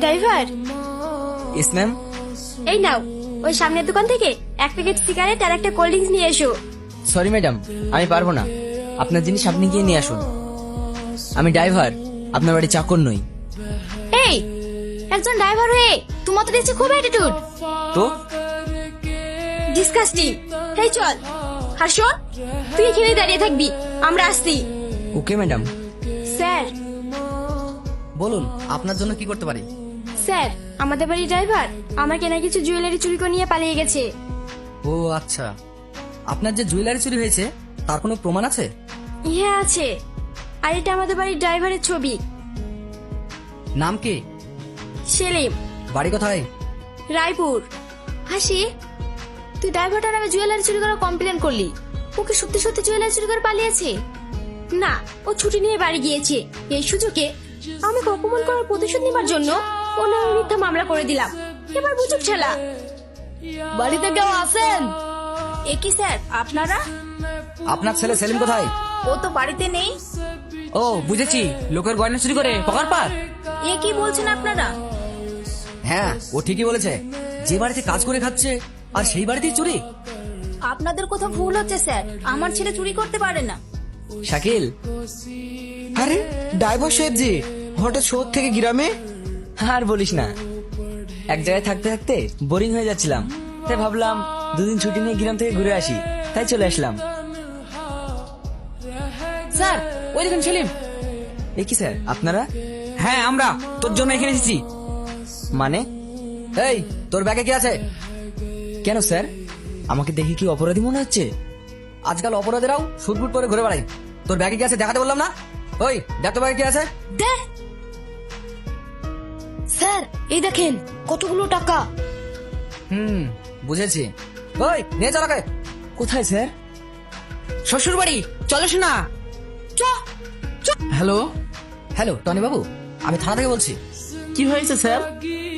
Driver, ইস ma'am. এই নাও, ওই সামনের দোকান থেকে এক প্যাকেট সিগারেট আর একটা কোল্ড ড্রিঙ্কস নিয়ে এসো। সরি ম্যাডাম, আমি পারবো না। আপনার জিনিস আপনি গিয়ে নিয়ে আসুন। আমি ড্রাইভার, আপনার বাড়ি চাকর নই। এই, একজন ড্রাইভার হয়ে তোমার তো দেখছি খুব অ্যাটিটিউড। তো ডিসকাস্টিং। এই চল। আর শোন, তুই এখানে দাঁড়িয়ে থাকবি, আমরা আসছি। Okay madam. স্যার, বলুন আপনার জন্য কি করতে পারি? স্যার, আমাদের বাড়ির ড্রাইভার আমার কেনা কিছু জুয়েলারি চুরি করে নিয়ে পালিয়ে গেছে। ও আচ্ছা, আপনার যে জুয়েলারি চুরি হয়েছে তার কোনো প্রমাণ আছে? হ্যাঁ আছে, আর এটা আমাদের বাড়ির ড্রাইভারের ছবি। নাম কি? সেলিম। বাড়ি কোথায়? রায়পুর। হাসি, তুই ড্রাইভারটার আগে জুয়েলারি চুরি করার কমপ্লেন করলি, ওকে সত্যি সত্যি জুয়েলারি চুরি করে পালিয়েছে? না, ও ছুটি নিয়ে বাড়ি গিয়েছে। এই সুযোগে আমাকে অপমান করার প্রতিশোধ নেবার জন্য ও নামে মিথ্যা মামলা করে দিলাম। এবার বুঝুক ছেলা। বাড়িতে কেউ আছেন? একই স্যার, আপনারা? আপনার ছেলে সেলিম কোথায়? ও তো বাড়িতে নেই। ও বুঝেছি, লোকের গয়না চুরি করে পকার পার। এ কি বলছেন আপনারা? হ্যাঁ, ও ঠিকই বলেছে। যে বাড়িতে কাজ করে খাচ্ছে আর সেই বাড়িতেই চুরি। আপনাদের কোথাও ভুল হচ্ছে স্যার, আমার ছেলে চুরি করতে পারে না। শাকিল। আরে ড্রাইভার সাহেব জি, হঠাৎ শহর থেকে গ্রামে? আর বলিস না, এক জায়গায় থাকতে থাকতে বোরিং হয়ে যাচ্ছিলাম, তাই ভাবলাম দুদিন ছুটি নিয়ে গ্রাম থেকে ঘুরে আসি, তাই চলে আসলাম। স্যার, ওই দেখুন সেলিম। এ কি স্যার, আপনারা? হ্যাঁ, আমরা তোর জন্য এখানে এসেছি। মানে? এই, তোর ব্যাগে কি আছে? কেন স্যার, আমাকে দেখে কি অপরাধী মনে হচ্ছে? আজকাল অপরাধীরাও সুটবুট পরে ঘুরে বেড়ায়। তোর ব্যাগে কি আছে দেখাতে বললাম না? ওই দেখ তো ব্যাগে কি আছে। স্যার, এই দেখেন কতগুলো টাকা। বুঝেছি। ওই নিয়ে চল ওকে। কোথায় স্যার? শ্বশুর বাড়ি, চলো শোনা। হ্যালো হ্যালো, টনি বাবু, আমি থানা থেকে বলছি। কি হয়েছে স্যার?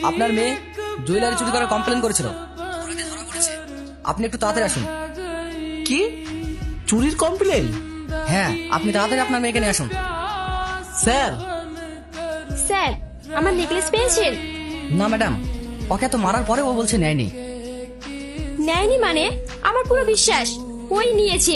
আপনার মেয়ে জুয়েলারি চুরি করার কমপ্লেন করেছিল, আপনি একটু তাড়াতাড়ি আসুন। কি চুরির কমপ্লেন? হ্যাঁ, আপনি তাড়াতাড়ি আপনার মেয়েকে নিয়ে আসুন। স্যার, স্যার, আমার নেকলেস পেয়েছেন? না ম্যাডাম, ওকে তো মারার পরে ও বলছে নেয়নি। নেয়নি মানে? আমার পুরো বিশ্বাস ওই নিয়েছে।